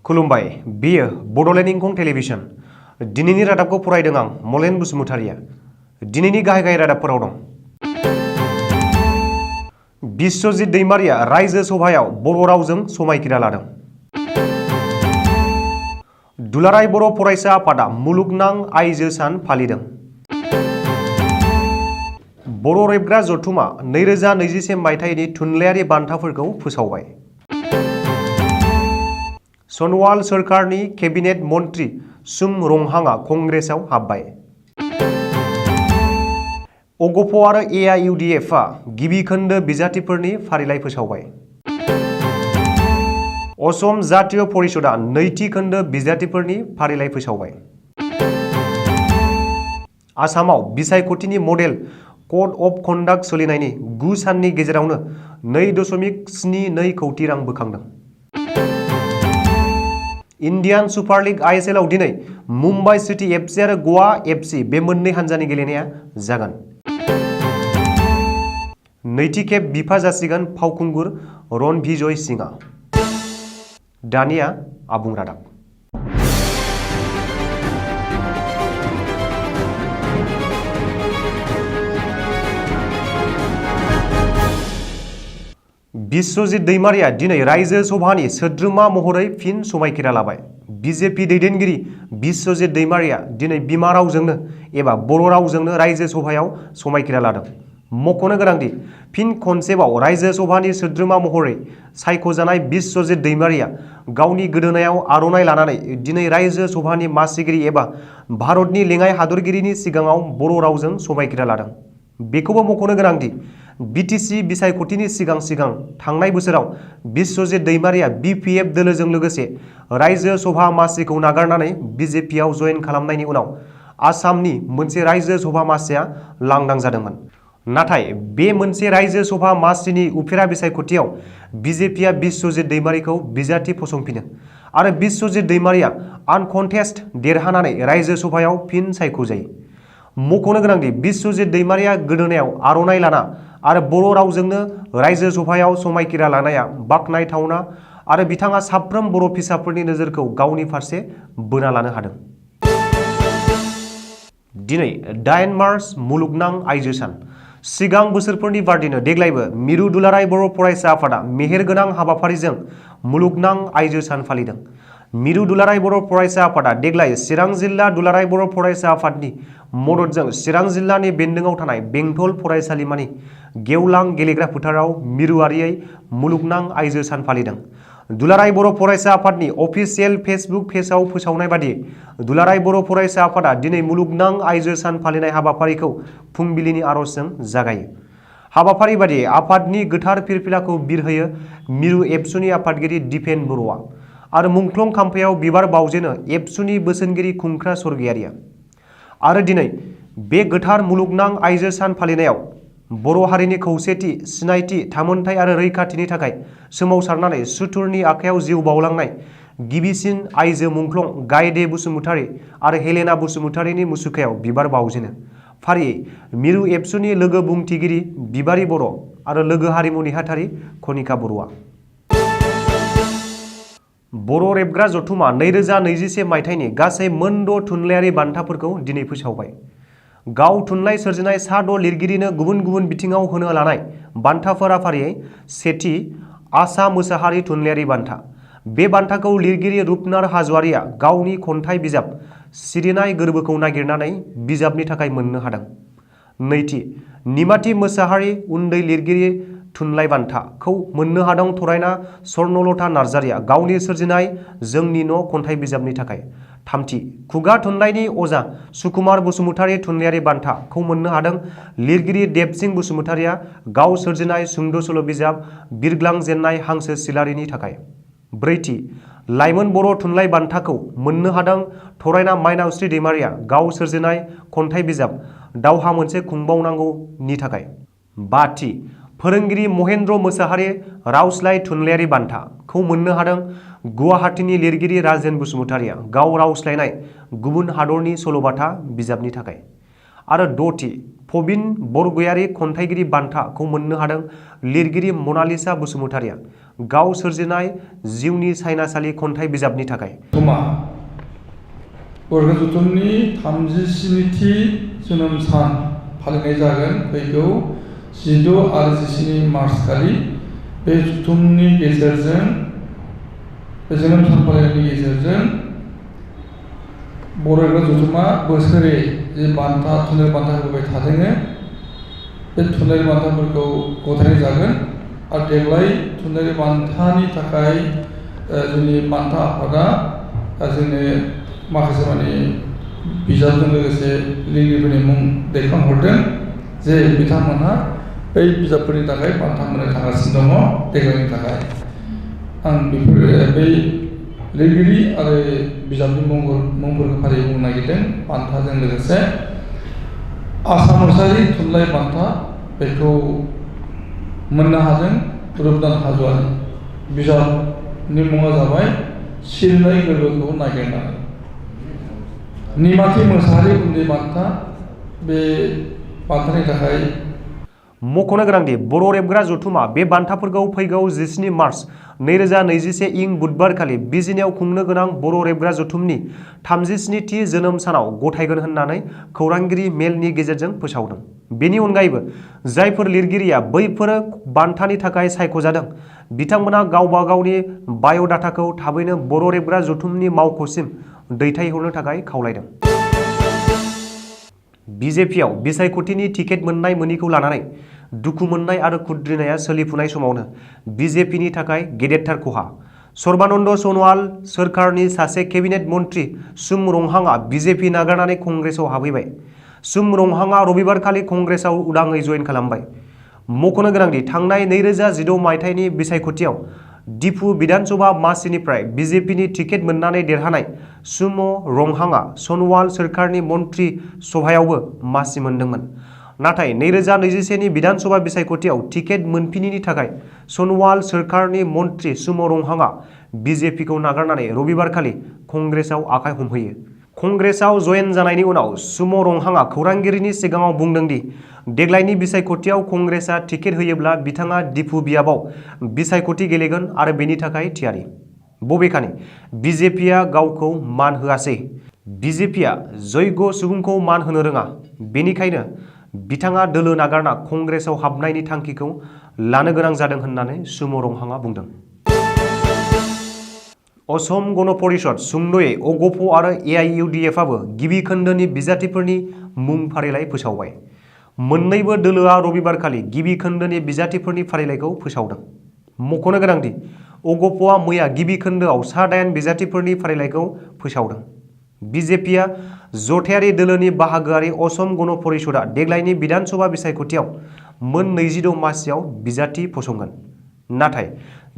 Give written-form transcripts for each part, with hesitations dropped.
खुलुमबाय बेयो बड'लेण्ड इंखं टेलिभिजन। दिनैनि रादाबखौ फरायदों आं मलेन बसुमतारिया। दिनैनि गाहाय रादाबफोराव दं। बिस्वजित दैमारिया रायजो सभायाव बर' रावजों समायखिरा लादों। दुलाराय बर' फरायसा आफादा मुलुगनां आइजो सान फालिदों। बर' रेबग्रा जथुमा 2021 मायथाइनि थुनलाइयारि बान्थाफोरखौ फोसावबाय। सनवाल सोरखारनि केबिनेट मन्त्रि सुम रंहांआ कंग्रेसआव हाबबाय। अगप आरो एआइयुडिएफआ गिबि खोन्दो बिजाथिफोरनि फारिलाइ फोसावबाय। असम जातीय परिषदआ नैथि खोन्दो बिजाथिफोरनि फारिलाइ फोसावबाय। आसामाव बिसायख'थिनि मडेल कड अफ कन्डाक्ट सोलिनायनि 9 साननि गेजेरावनो 2.72 कौटि रां बोखांदों। इन्डियान सुपार लिग आइएसएल आव दिनै मुम्बाइ सिटी एफसि आरो गवा एफसि बे मोननै हान्जानि गेलेनाया जागोन। नैथि खेब बिफा जासिगोन फावखुंगुर रणभिजय सिंहआ। दानिया आबुं रादाब। बिस्वजित दैमारिया दिनै रायजो सभानि सोद्रोमा महरै फिन समायखिरा लाबाय। बिजेपि दैदेनगिरि बिस्वजित दैमारिया दिनै बिमा रावजोंनो एबा बर' रावजोंनो रायजो सभायाव समायखिरा लादों। मख'नो गोनांदि फिन खनसेबाव रायजो सभानि सोद्रोमा महरै सायख'जानाय बिस्वजित दैमारिया गावनि गोदोनायाव आर'नाइ लानानै दिनै रायजो सभानि मासिगिरि एबा भारतनि लेङाइ हादरगिरिनि सिगाङाव बर' रावजों समायखिरा लादों। बेखौबो मख'नो गोनांदि बिटिसि बिसायख'थिनि सिगां थांनाय बोसोराव बिस्वजित दैमारिया बिपिएफ दोलोजों लोगोसे रायजो सभा मासिखौ नागारनानै बिजेपिआव जयेन खालामनायनि उनाव आसामनि मोनसे रायजो सभा मासिया लांदां जादोंमोन। नाथाय बे मोनसे रायजो सभा मासिनि उफेरा बिसायख'थियाव बिजेपिआ बिस्वजित दैमारिखौ बिजाथि फसंफिनो आरो बिस्वजित दैमारिया आनकन्टेस्ट देरहानानै रायजो सभायाव फिन सायख'जायो। मख'नो गोनांदि बिस्वजित दैमारिया गोदोनायाव आर'नाइ लाना आरो बर' रावजोंनो रायजो सभायाव समायखिरा लानाया बाख्नायथावना आरो बिथाङा साफ्रोम बर' फिसाफोरनि नोजोरखौ गावनि फारसे बोना लानो हादों। दिनै 8 मार्च मुलुगनां आइजो सान। सिगां बोसोरफोरनि बादिनो देग्लायबो मिरु दुलाराय बर' फरायसा आफादा मेहेरगोनां हाबाफारिजों मुलुगनां आइजो सान फालिदों। मिरु दुलाराय बर' फरायसा आफादा देग्लाय चिरां जिल्ला दुलाराय बर' फरायसा आफादनि मददजों चिरां जिल्लानि बेन्दोंआव थानाय बेंटल फरायसालिमानि गेवलां गेलेग्रा फोथाराव मिरुआरियै मुलुगनां आइजो सान फालिदों। दुलाराय बर' फरायसा आफादनि अफिसियेल फेसबुक पेजआव फोसावनाय बादियै दुलाराय बर' फरायसा आफादा दिनै मुलुगनां आइजो सान फालिनाय हाबाफारिखौ फुंबिलिनि आर'जजों जागायो। हाबाफारि बादियै आफादनि गोथार फिरफिलाखौ बिरहोयो मिरु एबसुनि आफादगिरि दिपेन बर'आ आरो मुंख्लं खाम्फायाव बिबार बावजेनो एबसुनि बोसोनगिरि खुंख्रा सरगयारिया। आरो दिनै बे गोथार मुलुगनां आइजो सान फालिनायाव बर' हारिनि खौसेथि, सिनायथि, थामोनथाय आरो रैखाथिनि थाखाय सोमावसारनानै सुथुरनि आखायाव जिउ बावलांनाय गिबिसिन आइजो मुंख्लं गायदे बसुमतारि आरो हेलेना बसुमतारिनि मुसुखायाव बिबार बावजेनो। फारियै मिरु एबसुनि लोगो बुंथिगिरि बिबारि बर' आरो लोगो हारिमु नेहाथारि खनिका बर'आ। बर' रेबग्रा जथुमा 2021 मायथाइनि गासै मोन6 थुनलाइयारि बान्थाफोरखौ दिनै फोसावबाय। गाव थुनलाइ सोरजिनाय सा 6 लिरगिरिनो गुबुन गुबुन बिथिङाव होनो लानाय बान्थाफोरा फारियै सेथि आसा मोसाहारि थुनलाइयारि बान्था। बे बान्थाखौ लिरगिरि रुपनाथ हाज'वारिया गावनि खन्थाइ बिजाब सिरिनाय गोरबोखौ नागिरनानै बिजाबनि थाखाय मोननो हादों। नैथि निमाथि मोसाहारि उन्दै लिरगिरि थुनलाइ बान्थाखौ मोननो हादों थरायना स्वर्णलता नार्जारिया गावनि सोरजिनाय जोंनि न' खन्थाइ बिजाबनि थाखाय। थामथि खुगा थुनलाइनि अजा सुकुमार बसुमतारि थुनलाइयारि बान्थाखौ मोननो हादों लिरगिरि देबसिं बसुमतारिया गाव सोरजिनाय सुंद' सल' बिजाब बिरग्लांजेननाय हांसो सिलारिनि थाखाय। ब्रैथि लाइमोन बर' थुनलाइ बान्थाखौ मोननो हादों थरायना माइनावस्रि दैमारिया गाव सोरजिनाय खन्थाइ बिजाब दावहा मोनसे खुंबावनांगौनि थाखाय। बाथि फोरोंगिरि महेन्द्र मोसाहारि रावस्लाइ थुनलाइयारि बान्थाखौ मोननो हादों गुवाहाटीनि लिरगिरि राजेन बसुमतारिया गाव रावस्लायनाय गुबुन हादरनि सल'बाथा बिजाबनि थाखाय। आरो 6थि प्रबिन बरगयारि खन्थाइगिरि बान्थाखौ मोननो हादों लिरगिरि मनालिसा बसुमतारिया गाव सोरजिनाय जिउनि सायनासालि खन्थाइ बिजाबनि थाखाय। बरगयारि जथुमनि 37थि जोनोम सान फालिनाय जागोन फैगौ 16 आरो 17 मार्च खालि। बे जथुमनि गेजेरजों बे जोनोम सान फालिनायनि गेजेरजों बरगयारि जथुमा बोसोरे जे बान्था थुनलाइ बान्था होबाय थादों बे थुनलाइ बान्थाफोरखौ गथायनाय जागोन आरो देग्लाय थुनलाइ बान्थानि थाखाय जोंनि बान्था आफादा जोंनो माखासे माने बिजाबजों लोगोसे लिरगिरिफोरनि मुं दैखांहरदों जे बिथांमोनहा बै बिजाबफोरनि थाखाय बान्था मोननो थांगासिनो दङ देग्लायनि थाखाय। आं बेफोर बै लिरगिरि आरो बिजाबनि मुंफोरखौ फारियै बुंनो नागिरदों। बान्थाजों लोगोसे आसाम मुसाहारि थुनलाइ बान्था बेखौ मोननो हादों रुपनाथ हाज'वारि। बिजाबनि मुङा जाबाय सिरिनाय गोरबोखौ नागिरनानै। निमाथि मोसाहारि उन्दै बान्था बे बान्थानि थाखाय मख'नो गोनांदि बर' रेबग्रा जथुमा बे बान्थाफोरखौ फैगौ 17 मार्च 2021 इं बुधबारखालि बिजिनियाव खुंनो गोनां बर' रेबग्रा जथुमनि 37थि जोनोम सानाव गथायगोन होननानै खौरांगिरि मेलनि गेजेरजों फोसावदों। बेनि अनगायैबो जायफोर लिरगिरिया बैफोर बान्थानि थाखाय सायख'जादों बिथांमोना गावबा गावनि बाय'डाटाखौ थाबैनो बर' रेबग्रा जथुमनि मावख'सिम दैथायहरनो थाखाय खावलायदों। बिजेपियाव बिसायख'थिनि टिकेट मोननाय मोनिखौ लानानै दुखु मोननाय आरो खुद्रिनाया सोलिफुनाय समावनो बिजेपिनि थाखाय गेदेरथार खहा। सर्बानन्द सन'वाल सोरखारनि सासे केबिनेट मन्त्रि सुम रंहांआ बिजेपि नागारनानै कंग्रेसआव हाबहैबाय। सुम रंहांआ रबिबारखालि कंग्रेसआव उदाङै जइन खालामबाय। मख'नो गोनांदि थांनाय 2016 मायथाइनि बिसायख'थियाव डिफु बिधानसभा मासिनिफ्राय बिजेपिनि टिकेट मोननानै देरहानाय सुम रंहांआ सन'वाल सोरखारनि मन्त्रि सभायावबो मासि मोनदोंमोन। नाथाय 2021 नि बिधानसभा बिसायख'थियाव टिकेट मोनफिनिनि थाखाय सन'वाल सोरखारनि मन्त्रि सुम रंहांआ बिजेपिखौ नागारनानै रबिबारखालि कंग्रेसआव आखाइ हमहैयो। कंग्रेसआव जयेन जानायनि उनाव सुम रंहांआ खौरांगिरिनि सिगाङाव बुंदोंदि देग्लायनि बिसायख'थियाव कंग्रेसआ टिकेट होयोब्ला बिथाङा डिफु बियाबाव बिसायख'थि गेलेगोन आरो बेनि थाखाय थियारि। बबेखानि बिजेपिया गावखौ मान होआसै। बिजेपिया जय्ग सुबुंखौ मान होनो रोङा। बेनिखायनो बिथाङा दोलो नागारना कंग्रेसआव हाबनायनि थांखिखौ लानो गोनां जादों होननानै सुम रंहांआ बुंदों। असम गण परिषद सुंद'यै अगप आरो एआइइउडिएफआबो गिबि खोन्दोनि बिजाथिफोरनि मुं फारिलाइ फोसावबाय। मोन्नैबो दोलोआ रबिबारखालि गिबि खोन्दोनि बिजाथिफोरनि फारिलाइखौ फोसावदों। मख'नो गोनांदि अगपआ मैया गिबि खोन्दोआव सा-8 बिजाथिफोरनि फारिलाइखौ फोसावदों। बिजेपिया जथायारि दोलोनि बाहागोआरि असम गण परिषदआ देग्लायनि बिधानसभा बिसायख'थियाव मोन 26 मासियाव बिजाथि फसंगोन। नाथाय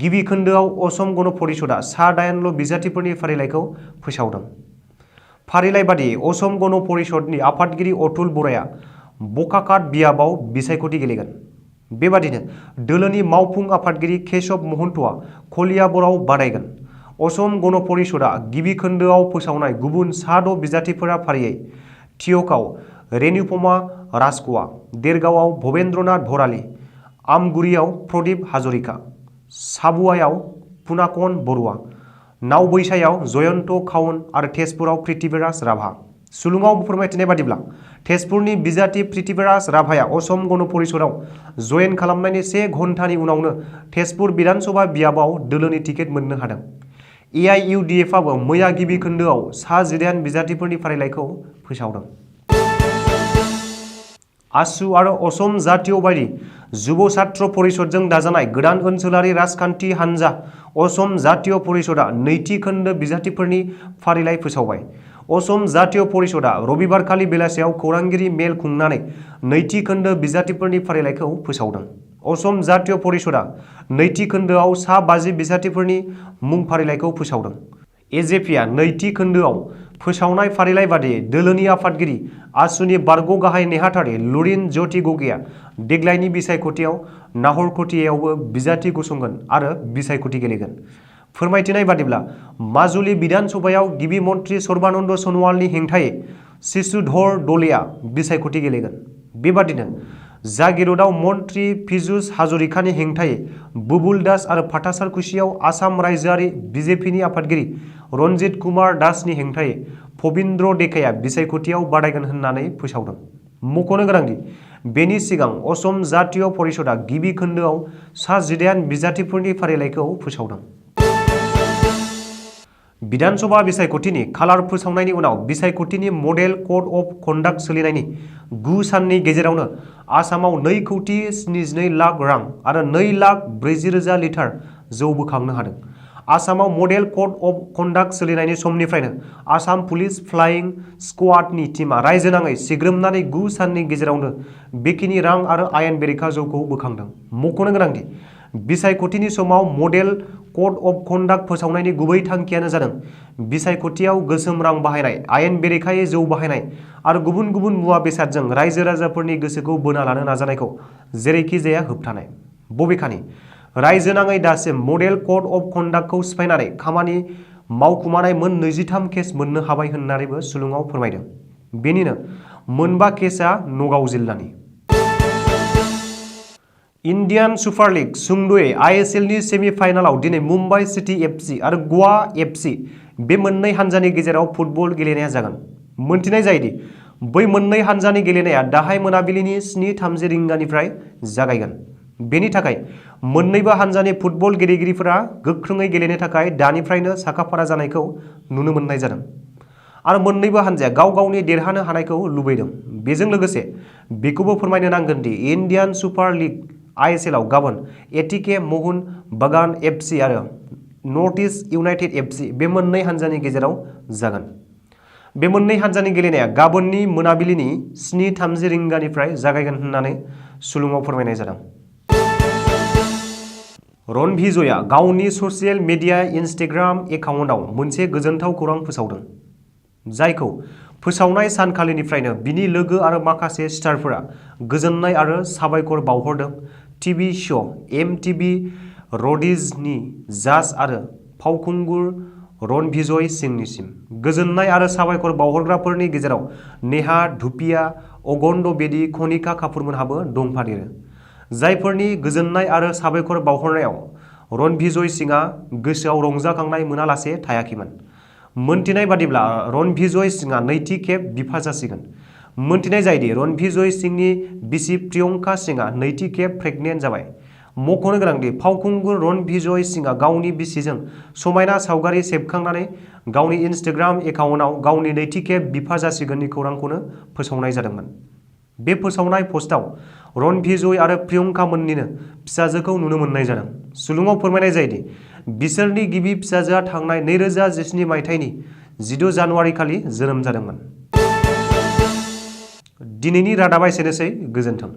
गिबि खोन्दोआव असम गण परिषदआ सा-8ल' बिजाथिफोरनि फारिलाइखौ फोसावदों। फारिलाइ बादियै असम गण परिषदनि आफादगिरि अतुल बराया बकाखात बियाबाव बिसायख'थि गेलेगोन। बेबादिनो दोलोनि मावफुं आफादगिरि केशब महन्तआ कलियाबरआव बादायगोन। असम गण परिषदआ गिबि खोन्दोआव फोसावनाय गुबुन सा-6 बिजाथिफोरा फारियै थियकआव रेनुपमा राजख'वा, देरगावआव भबेन्द्रनाथ भराली, आमगुरियाव प्रदीप हाजरिका, साबुवायाव पुनाकन बरुवा, नावबैसायाव जयन्त खाउन आरो तेजपुराव पृथ्वीराज राभा। सुलुङाव फोरमायथिनाय बादिब्ला तेजपुरनि बिजाथि पृथ्वीराज राभाया असम गण परिषदआव जयेन खालामनायनि 1 घन्टानि उनावनो तेजपुर बिधानसभा बियाबाव दोलोनि टिकेट मोननो हादों। एआइइउडिएफआबो मैया गिबि खोन्दोआव सा-18 बिजाथिफोरनि फारिलाइखौ फोसावदों। आसु आरो असम जातीय बायदि जुब छात्र परिषदजों दाजानाय गोदान ओनसोलारि राजखान्थि हानजा असम जातीय परिषदआ नैथि खोन्दो बिजाथिफोरनि फारिलाइ फोसावबाय। असम जातीय परिषदआ रबिबारखालि बेलासियाव खौरांगिरि मेल खुंनानै नैथि खोन्दो बिजाथिफोरनि फारिलाइखौ फोसावदों। असम जातीय परिषदआ नैथि खोन्दोआव सा-50 बिजाथिफोरनि मुं फारिलाइखौ फोसावदों। एजेपिआ नैथि खोन्दोआव फोसावनाय फारिलाइ बादियै दोलोनि आफादगिरि आसुनि बारग' गाहाय नेहाथारि लुरिन ज्योति गगैआ देग्लायनि बिसायख'थियाव नाहरखोटियायावबो बिजाथि गसंगोन आरो बिसायख'थि गेलेगोन। फोरमायथिनाय बादिब्ला माजुलि बिधानसभायाव गिबि मन्त्रि सर्बानन्द सन'वालनि हेंथायै शिशुधर दलेआ बिसायख'थि गेलेगोन। बेबादिनो जागिरदआव मन्त्रि पीयूष हाजरिकानि हेंथायै बुबुल दास आरो फाथासालकुसियाव आसाम रायजोआरि बिजेपिनि आफादगिरि रन्जित कुमार दासनि हेंथायै पबिन्द्र देकाया बिसायख'थियाव बादायगोन होननानै फोसावदों। मख'नो गोनांदि बेनि सिगां असम जातीय परिषदआ गिबि खोन्दोआव सा-18 बिजाथिफोरनि फारिलाइखौ फोसावदों। विधानसभा बिसायख'थिनि खालार फोसावनायनि उनाव बिसायख'थिनि मडेल कड अफ कन्डाक्ट सोलिनायनि 9 साननि गेजेरावनो आसामाव 2,72,00,000 रां आरो 2,40,000 लिटार जौ बोखांनो हादों। आसामाव मडेल कड अफ कन्डाक्ट सोलिनायनि समनिफ्रायनो आसाम पुलिस फ्लाइंग स्क्वाडनि टीमआ रायजोनाङै सिग्रोमनानै 9 साननि गेजेरावनो बेखिनि रां आरो आयेन बेरेखा जौखौ बोखांदों। मख'नो गोनांदि बिसायख'थिनि समाव मडेल कड अफ कन्डाक्ट फोसावनायनि गुबै थांखियानो जादों बिसायख'थियाव गोसोम रां बाहायनाय, आयेन बेरेखायै जौ बाहायनाय आरो गुबुन गुबुन मुवा बेसादजों रायजो राजाफोरनि गोसोखौ बोना लानो नाजानायखौ जेरैखि जाया होबथानाय। बबेखानि रायजोनाङै दासिम मडेल कड अफ कन्डाक्टखौ सिफायनानै खामानि मावखुमानाय मोन 23 केस मोननो हाबाय होननानैबो सुलुङाव फोरमायदों। बेनिनो मोनबा केसआ नगाव जिल्लानि। इन्डियान सुपार लिग सुंद'यै ISLनि सेमि फाइनालाव दिनै मुम्बाइ सिटी FC आरो गवा FC बे मोननै हान्जानि गेजेराव फुटबल गेलेनाया जागोन। मोनथिनाय जायोदि बै मोननै हान्जानि गेलेनाया दाहाय मोनाबिलिनि 7:30 रिंगानिफ्राय जागायगोन। बेनि थाखाय मोन्नैबो हान्जानि फुटबल गेलेगिरिफोरा गोख्रोङै गेलेनो थाखाय दानिफ्रायनो साखाफारा जानायखौ नुनो मोननाय जादों आरो मोन्नैबो हान्जाया गाव गावनि देरहानो हानायखौ लुबैदों। बेजों लोगोसे बेखौबो फोरमायनो नांगोन दि इन्डियान सुपार लिग ISLआव गाबोन ATK मोहन बागान FC आरो नर्थ इस्ट इउनाइटेड FC बे मोननै हान्जानि गेजेराव जागोन। बे मोननै हान्जानि गेलेनाया गाबोननि मोनाबिलिनि 7:30 रिंगानिफ्राय जागायगोन होननानै सुलुङाव फोरमायनाय जादों। रणभिजयआ गावनि ससियेल मिडिया इन्स्टाग्राम एकाउन्टआव मोनसे गोजोनथाव खौरां फोसावदों, जायखौ फोसावनाय सानखालिनिफ्रायनो बिनि लोगो आरो माखासे स्टारफोरा गोजोननाय आरो साबायखर बावहरदों। टीवी श' MTV र'डिजनि जाज आरो फावखुंगुर रणभिजय सिंहनिसिम गोजोननाय आरो साबायखर बावहरग्राफोरनि गेजेराव नेहा धुपिया, अगन्द बेदी, कनिका कापुरमोनहाबो दंफादेरो, जायफोरनि गोजोननाय आरो साबायखर बावहरनायाव रणभिजय सिंहआ गोसोआव रंजाखांनाय मोनालासे थायाखैमोन। मोनथिनाय बादिब्ला रणभिजय सिंहआ नैथि खेब बिफा जासिगोन। मोनथिनाय जायोदि रणभिजय सिंहनि बिसि प्रियंका सिंहआ नैथि खेब प्रेगनेन्ट जाबाय। मख'नो गोनांदि फावखुंगुर रणभिजय सिंहआ गावनि बिसिजों समायना सावगारि सेबखांनानै गावनि इन्स्टाग्राम एकाउन्टआव गावनि नैथि खेब बिफा जासिगोननि खौरांखौनो फोसावनाय जादोंमोन। बे फोसावनाय पस्टआव रणभिजय आरो प्रियंका मोननिनो फिसाजोखौ नुनो मोननाय जादों। सुलुङाव फोरमायनाय जायोदि बिसोरनि गिबि फिसाजोआ थांनाय 2017 मायथाइनि 16 जानुवारि खालि जोनोम जादोंमोन। दिनैनि रादाबा एसेनोसै, गोजोन्थों।